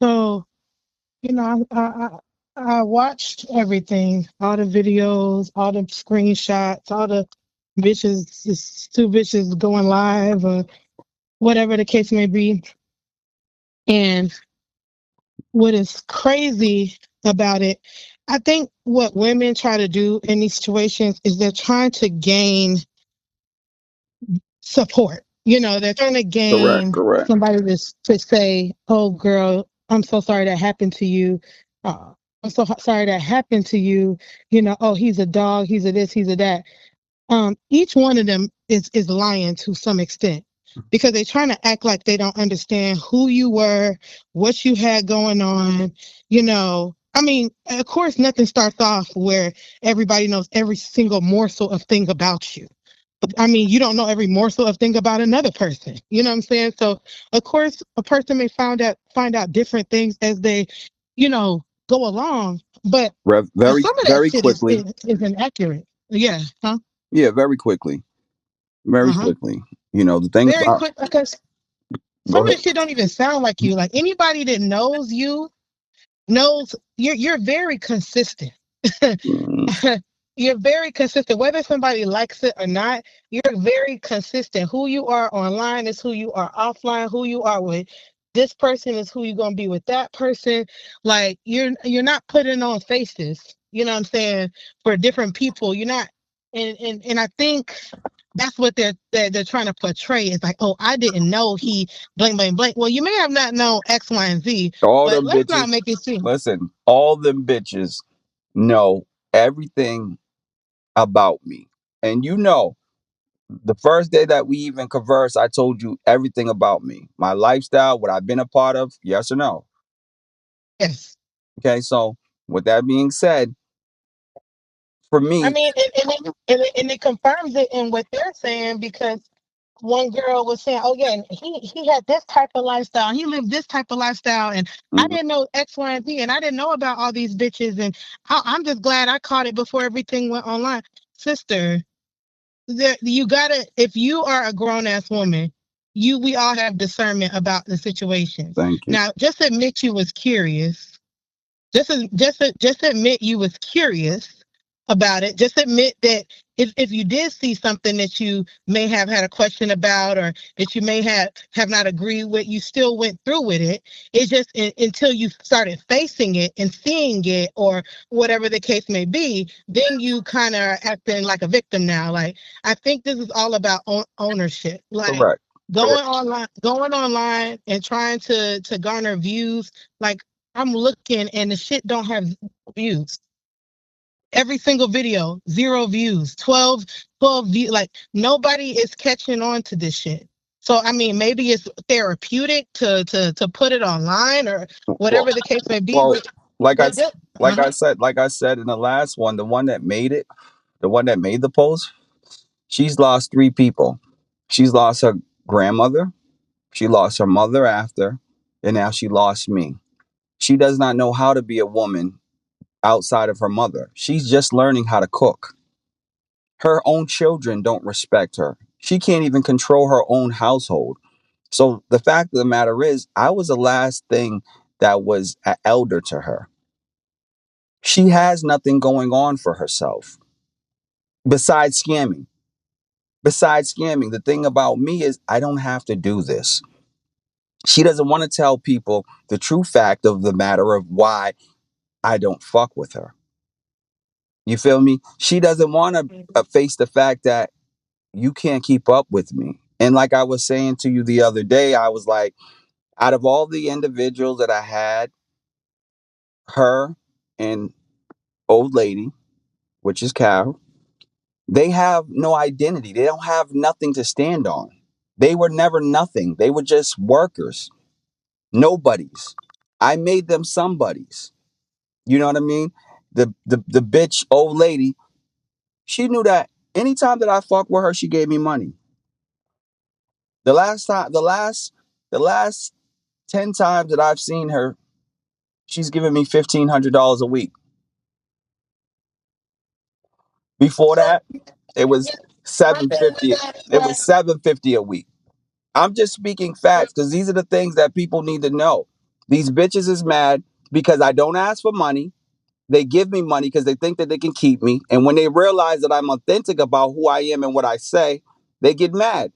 So, I watched everything, all the videos, all the screenshots, all the bitches, just two bitches going live or whatever the case may be. And what is crazy about it, I think what women try to do in these situations is they're trying to gain support. They're trying to Correct, gain correct. somebody to say, "Oh, girl, I'm so sorry that happened to you. I'm so sorry that happened to you. Oh, he's a dog. He's a this. He's a that." Each one of them is lying to some extent because they're trying to act like they don't understand who you were, what you had going on. I mean, of course, nothing starts off where everybody knows every single morsel of thing about you. I mean, you don't know every morsel of thing about another person. You know what I'm saying? So, of course, a person may find out different things as they, go along. But Very, some of that very shit is quickly. is inaccurate. Yeah. Huh? Yeah, very quickly. Uh Very huh. quickly. The thing Very about, quick because go some of ahead. this shit don't even sound like you. Like anybody that knows you knows you're very consistent. Mm, You're very consistent, whether somebody likes it or not. You're very consistent. Who you are online is who you are offline. Who you are with this person is who you're gonna be with that person. Like you're not putting on faces. You know what I'm saying, for different people. You're not, and I think that's what they're trying to portray. It's like, oh, I didn't know he blank blank blank. Well, you may have not known X, Y, and Z, all but them let's not bitches, make it seem. listen, all them bitches know everything about me. And the first day that we even conversed, I told you everything about me, my lifestyle, what I've been a part of, yes or no. Yes. Okay, so with that being said, for I me, mean, and it confirms it in what they're saying because one girl was saying, "Oh yeah, and he had this type of lifestyle. He lived this type of lifestyle, and I mhm, didn't know X, Y, and Z, and I didn't know about all these bitches. And I'm just glad I caught it before everything went online, sister. You gotta, if you are a grown ass woman, we all have discernment about the situations. thank you. Now, just admit you was curious. Just admit you was curious about it. Just admit that if you did see something that you may have had a question about or that you may have not agreed with, you still went through with it. It's just until you started facing it and seeing it or whatever the case may be, then you kind of acting like a victim now. Like I think this is all about ownership. Like Correct. going online and trying to garner views. Like I'm looking and the shit don't have views. Every single video, 0 views, 12 views. Like nobody is catching on to this shit. So I mean, maybe it's therapeutic to put it online or Well, whatever the case may be. well, But like I, just, like I said, in the last one, the one that made it, the one that made the post, she's lost three people. She's lost her grandmother. She lost her mother after, and now she lost me. She does not know how to be a woman outside of her mother. She's just learning how to cook. Her own children don't respect her. She can't even control her own household. So the fact of the matter is, I was the last thing that was an elder to her. She has nothing going on for herself besides scamming. Besides scamming, the thing about me is I don't have to do this. She doesn't want to tell people the true fact of the matter of why I don't fuck with her. You feel me? She doesn't want to face the fact that you can't keep up with me. And like I was saying to you the other day, I was like, out of all the individuals that I had, her and old lady, which is Carol, they have no identity. They don't have nothing to stand on. They were never nothing. They were just workers, nobodies. I made them somebodies. You know what I mean? The bitch old lady, she knew that anytime that I fuck with her, she gave me money. The last 10 times that I've seen her, she's giving me $1,500 a week. Before so that, it was my thing with 750. that is It was like, 750 a week. I'm just speaking facts because these are the things that people need to know. These bitches is mad because I don't ask for money. They give me money because they think that they can keep me. And when they realize that I'm authentic about who I am and what I say, they get mad.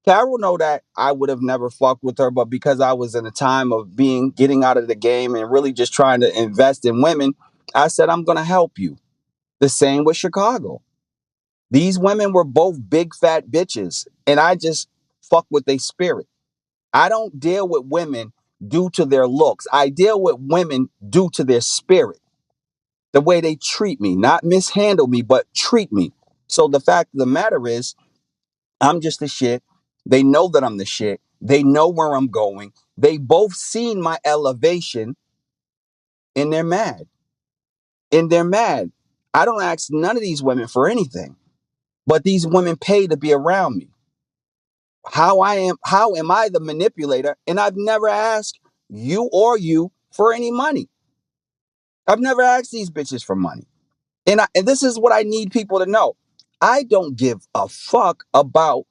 Carol know that I would have never fucked with her, but because I was in a time of getting out of the game and really just trying to invest in women, I said I'm gonna help you. The same with Chicago. These women were both big fat bitches, and I just fuck with their spirit. I don't deal with women due to their looks. I deal with women due to their spirit, the way they treat me, not mishandle me, but treat me. So the fact of the matter is, I'm just the shit. They know that I'm the shit. They know where I'm going. They both seen my elevation, and they're mad. And they're mad. I don't ask none of these women for anything, but these women pay to be around me. How am I the manipulator? And I've never asked you for any money. I've never asked these bitches for money. And this is what I need people to know. I don't give a fuck about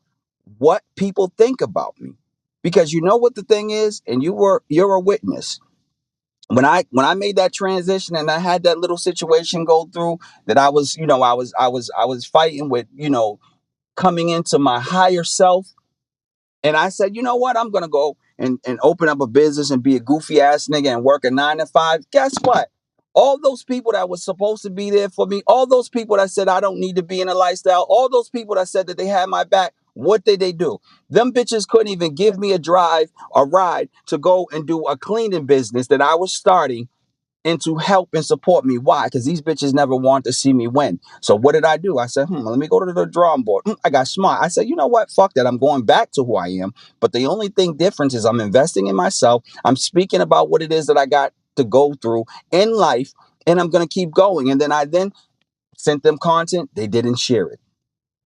what people think about me. Because you know what the thing is, and you're a witness. When I made that transition and I had that little situation go through that I was fighting with, coming into my higher self. And I said, you know what? I'm going to go and open up a business and be a goofy ass nigga and work a 9 to 5. Guess what? All those people that was supposed to be there for me, all those people that said I don't need to be in a lifestyle, all those people that said that they had my back, what did they do? Them bitches couldn't even give me a ride to go and do a cleaning business that I was starting and to help and support me. Why? Because these bitches never want to see me win. So what did I do? I said, let me go to the drawing board. I got smart. I said, you know what? Fuck that. I'm going back to who I am. But the only thing difference is I'm investing in myself. I'm speaking about what it is that I got to go through in life, and I'm going to keep going. And then I sent them content. They didn't share it.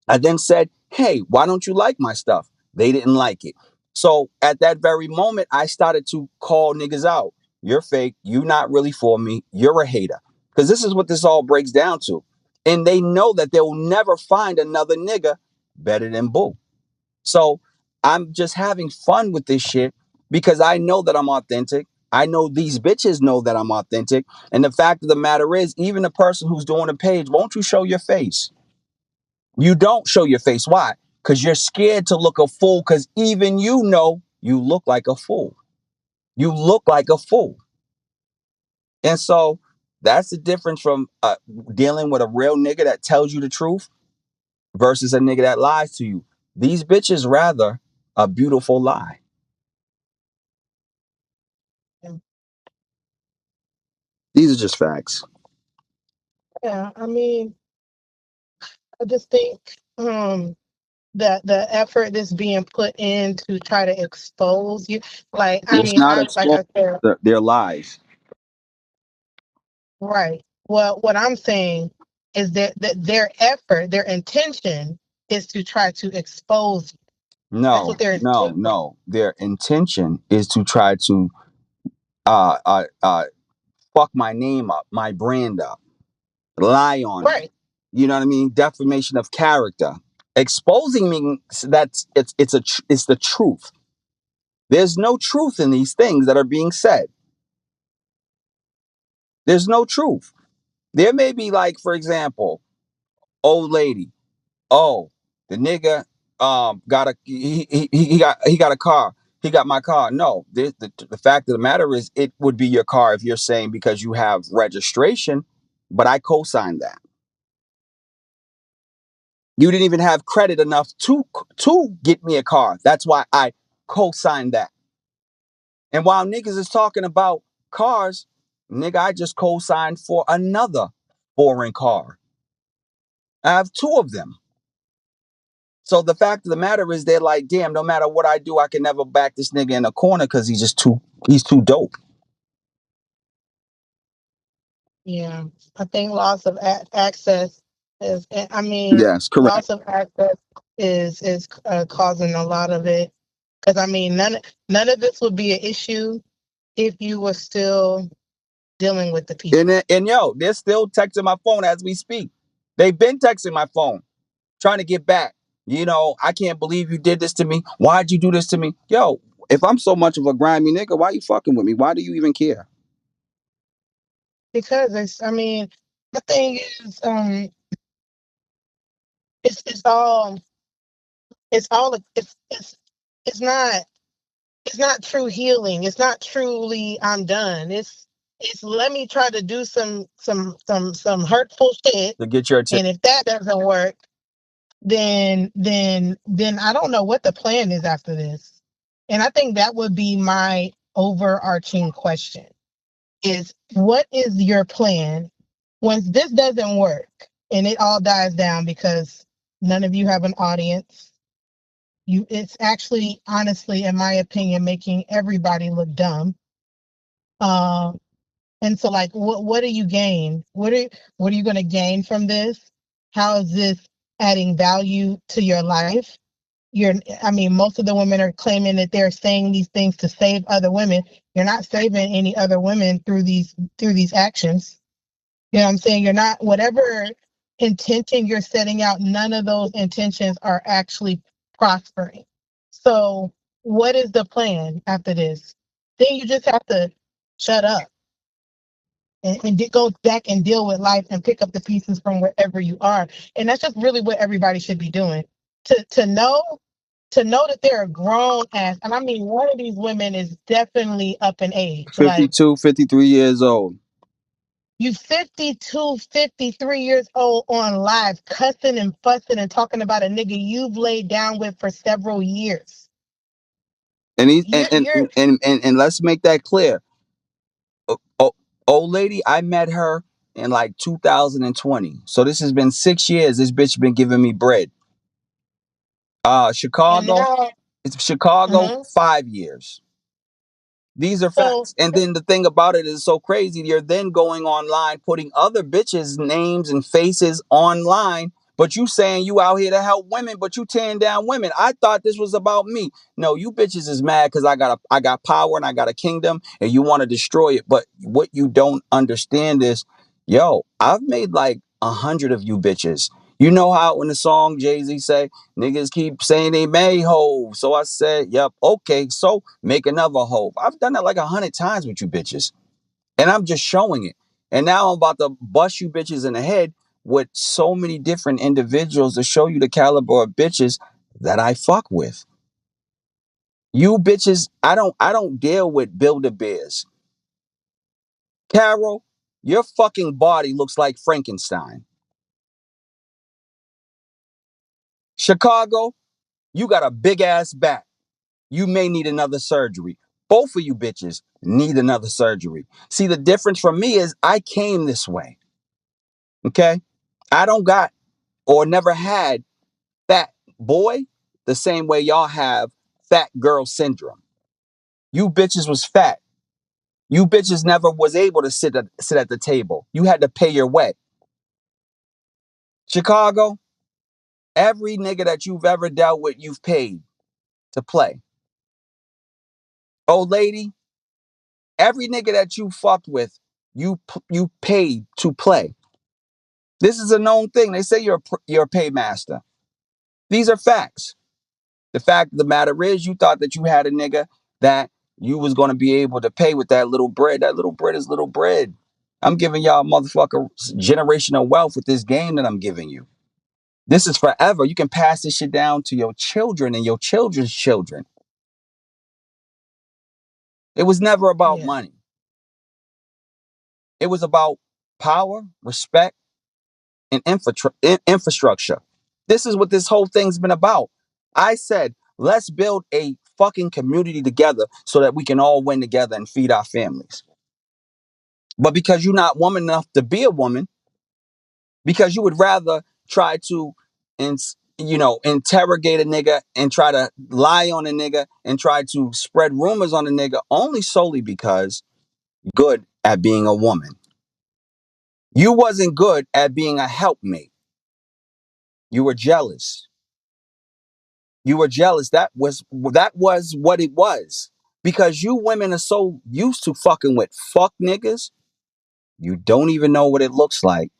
I then said, hey, why don't you like my stuff? They didn't like it. So at that very moment, I started to call niggas out. You're fake. You not really for me. You're a hater. Because this is what this all breaks down to. And they know that they'll never find another nigga better than Boo. So I'm just having fun with this shit because I know that I'm authentic. I know these bitches know that I'm authentic. And the fact of the matter is, even the person who's doing the page, won't you show your face? You don't show your face. Why? Because you're scared to look a fool, because even you know you look like a fool. You look like a fool. And so that's the difference from dealing with a real nigga that tells you the truth versus a nigga that lies to you. These bitches rather a beautiful lie. These are just facts. Yeah, I mean, I just think that the effort that's being put in to try to expose you, like, I It's mean, not I like exposed. I said, Their lies. right. Well, what I'm saying is that their effort, their intention is to try to expose you. That's No, what their no, intention. no. Their intention is to try to uh, uh, uh, fuck my name up, my brand up, lie on me. Right. You know what I mean? Defamation of character. Exposing me, that's it's the truth. There's no truth in these things that are being said. There's no truth. There may be, like, for example, old lady. Oh, the nigga got a he got a car. He got my car. No, the fact of the matter is, it would be your car if you're saying because you have registration, but I co-signed that. You didn't even have credit enough to get me a car. That's why I co-signed that. And while niggas is talking about cars, nigga, I just co-signed for another foreign car. I have two of them. So the fact of the matter is, they're like, damn, no matter what I do, I can never back this nigga in a corner because he's too dope. Yeah, I think loss of access is. I mean, Yes, correct. loss of access is causing a lot of it. Because I mean, none of this would be an issue if you were still dealing with the people. And yo, they're still texting my phone as we speak. They've been texting my phone, trying to get back. I can't believe you did this to me. Why'd you do this to me? Yo, If I'm so much of a grimy nigga, why you fucking with me? Why do you even care? Because I mean, the thing is, it's it's all it's all it's it's not true healing. It's not truly I'm done. It's let me try to do some hurtful shit, To get your attention. and if that doesn't work, then I don't know what the plan is after this. And I think that would be my overarching question is what is your plan once this doesn't work and it all dies down because none of you have an audience. It's actually honestly, in my opinion, making everybody look dumb. Um and so like what do you gain? What are you gonna gain from this? How is this adding value to your life? I mean, most of the women are claiming that they're saying these things to save other women. You're not saving any other women through these actions. You know what I'm saying? You're not, whatever intention you're setting out, none of those intentions are actually prospering. So what is the plan after this? Then you just have to shut up and go back and deal with life and pick up the pieces from wherever you are. And that's just really what everybody should be doing. To know that they're a grown ass, and I mean one of these women is definitely up in age. Like 52, 53 years old. you 52, 53 years old on live cussing and fussing and talking about a nigga you've laid down with for several years. And he You're and let's make that clear. Oh, old lady, I met her in like 2020. So this has been 6 years. This bitch been giving me bread. and Chicago, now it's Chicago, uh-huh. 5 years. These are So facts. And then the thing about it is so crazy. You're then going online, putting other bitches' names and faces online, but you saying you out here to help women, but you tearing down women. I thought this was about me. No, you bitches is mad because I got power and I got a kingdom and you want to destroy it. But what you don't understand is, yo, I've made like 100 of you bitches. You know how in the song Jay-Z say, niggas keep saying they made hoes. So I said, yep, okay, so make another hoe. I've done that like 100 times with you bitches. And I'm just showing it. And now I'm about to bust you bitches in the head with so many different individuals to show you the caliber of bitches that I fuck with. You bitches, I don't deal with Build-A-Bears. Carol, your fucking body looks like Frankenstein. Chicago, you got a big ass back. You may need another surgery. Both of you bitches need another surgery. See, the difference from me is I came this way. Okay? I don't got or never had fat boy the same way y'all have fat girl syndrome. You bitches was fat. You bitches never was able to sit at the table. You had to pay your way. Chicago, every nigga that you've ever dealt with, you've paid to play. Old lady, every nigga that you fucked with, you paid to play. This is a known thing. They say you're a paymaster. These are facts. The fact of the matter is, you thought that you had a nigga that you was gonna be able to pay with that little bread. That little bread is little bread. I'm giving y'all motherfucker generational wealth with this game that I'm giving you. This is forever. You can pass this shit down to your children and your children's children. It was never about yeah. money. It was about power, respect, and infrastructure. This is what this whole thing's been about. I said, let's build a fucking community together so that we can all win together and feed our families. But because you're not woman enough to be a woman, because you would rather try to, interrogate a nigga and try to lie on a nigga and try to spread rumors on a nigga only solely because you're good at being a woman. You wasn't good at being a helpmate. You were jealous. You were jealous. That was what it was. Because you women are so used to fucking with fuck niggas, you don't even know what it looks like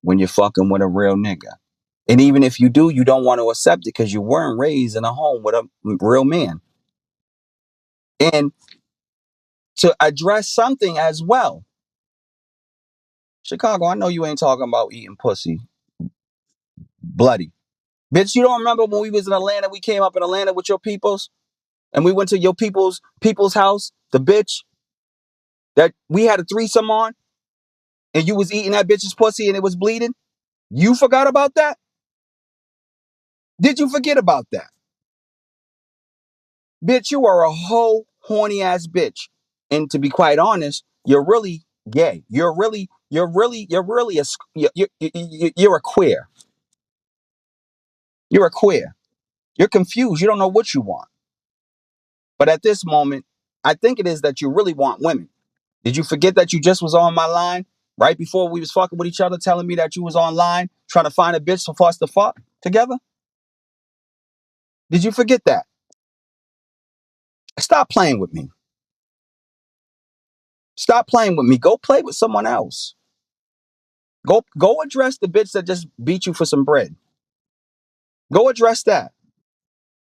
when you're fucking with a real nigga. And even if you do, you don't want to accept it because you weren't raised in a home with a real man. And to address something as well, Chicago, I know you ain't talking about eating pussy bloody. Bitch, you don't remember when we was in Atlanta, we came up in Atlanta with your peoples and we went to your people's house, the bitch that we had a threesome on and you was eating that bitch's pussy and it was bleeding? You forgot about that? Did you forget about that? Bitch, you are a whole horny ass bitch. And to be quite honest, you're really gay. You're really you're a queer. You're a queer. You're confused. You don't know what you want. But at this moment, I think it is that you really want women. Did you forget that you just was on my line right before we was fucking with each other, telling me that you was online trying to find a bitch for us to fuck together? Did you forget that? Stop playing with me. Stop playing with me. Go play with someone else. Go address the bitch that just beat you for some bread. Go address that.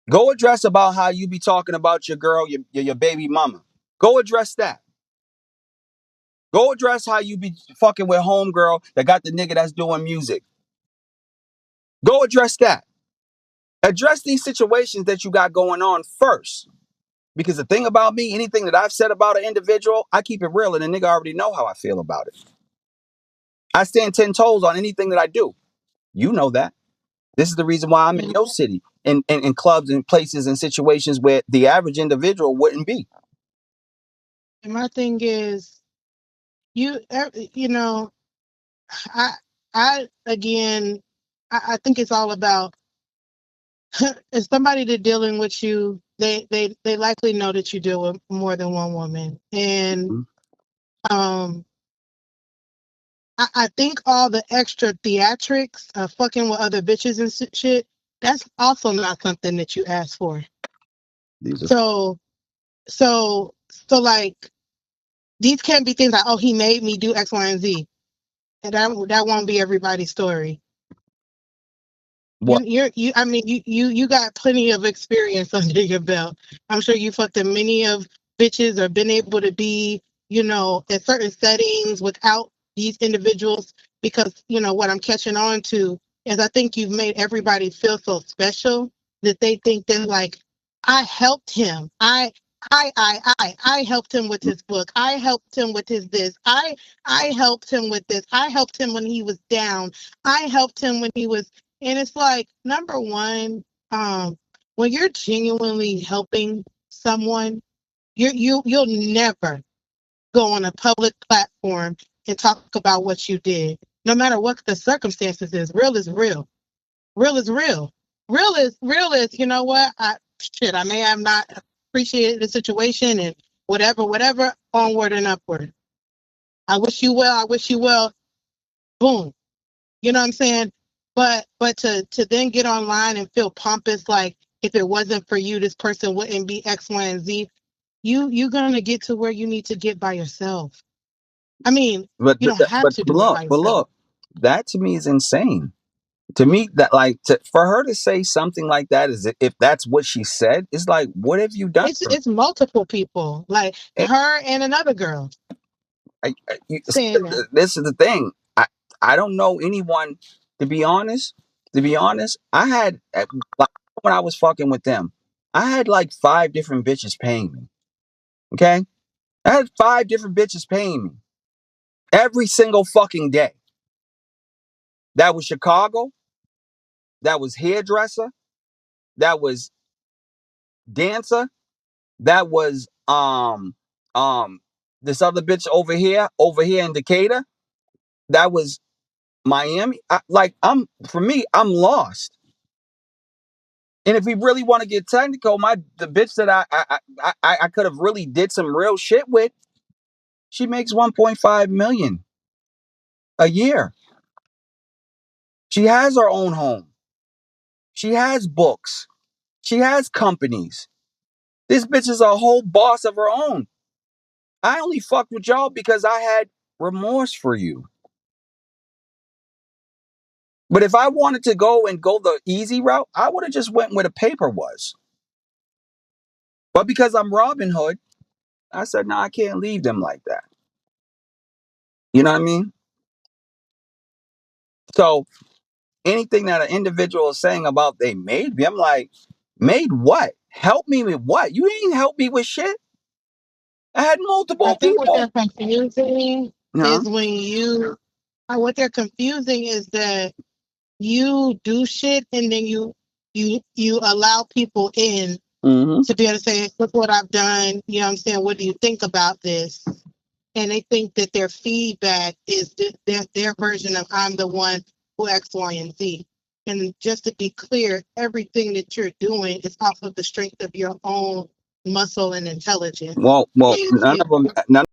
Go address about how you be talking about your girl, your baby mama. Go address that. Go address how you be fucking with homegirl that got the nigga that's doing music. Go address that. Address these situations that you got going on first. Because the thing about me, anything that I've said about an individual, I keep it real and the nigga already know how I feel about it. I stand 10 toes on anything that I do. You know that. This is the reason why I'm in your city, in clubs and places and situations where the average individual wouldn't be. And my thing is, you know, I, I again, I think it's all about if somebody that's dealing with you, they likely know that you deal with more than one woman, and Mhm. um, I think all the extra theatrics of fucking with other bitches and shit, that's also not something that you ask for. These are So, so like these can't be things like, oh, he made me do X, Y, and Z, and that won't be everybody's story. what I mean, you got plenty of experience under your belt. I'm sure you fucked in many of bitches or been able to be, in certain settings without these individuals because, what I'm catching on to is I think you've made everybody feel so special that they think they're like, I helped him. I helped him with his book. I helped him with his this. I helped him with this. I helped him when he was down. I helped him when he was and it's like, number one, when you're genuinely helping someone, you'll never go on a public platform and talk about what you did, no matter what the circumstances is. Real is real. Real is real. Real is. You know what? I may have not appreciated the situation and whatever. Onward and upward. I wish you well. I wish you well. Boom. You know what I'm saying? But to then get online and feel pompous like if it wasn't for you, this person wouldn't be X, Y, and Z. You're gonna get to where you need to get by yourself. I mean, but you don't have to do it by but yourself. look, that to me is insane. To me, that for her to say something like that is if that's what she said, it's like, what have you done for me? It's multiple people, like her and another girl saying that. This is the thing. I don't know anyone. To be honest, I had like, when I was fucking with them, I had like 5 different bitches paying me. Okay, I had 5 different bitches paying me every single fucking day. That was Chicago. That was hairdresser. That was dancer. That was this other bitch over here in Decatur. That was Miami. For me, I'm lost. And if we really want to get technical, the bitch that I could have really did some real shit with, she makes 1.5 million a year. She has her own home. She has books. She has companies. This bitch is a whole boss of her own. I only fucked with y'all because I had remorse for you. But if I wanted to go the easy route, I would have just went where the paper was. But because I'm Robin Hood, I said, no, I can't leave them like that. You know what I mean? So anything that an individual is saying about they made me, I'm like, made what? Help me with what? You ain't help me with shit. I had I multiple think what people. they're confusing Huh? is what they're confusing is that you do shit and then you allow people in Mm-hmm. to be able to say, look what I've done. You know what I'm saying? What do you think about this? And they think that their feedback is their version of I'm the one who X, Y, and Z. And just to be clear, everything that you're doing is off of the strength of your own muscle and intelligence. Well, If none you of them. None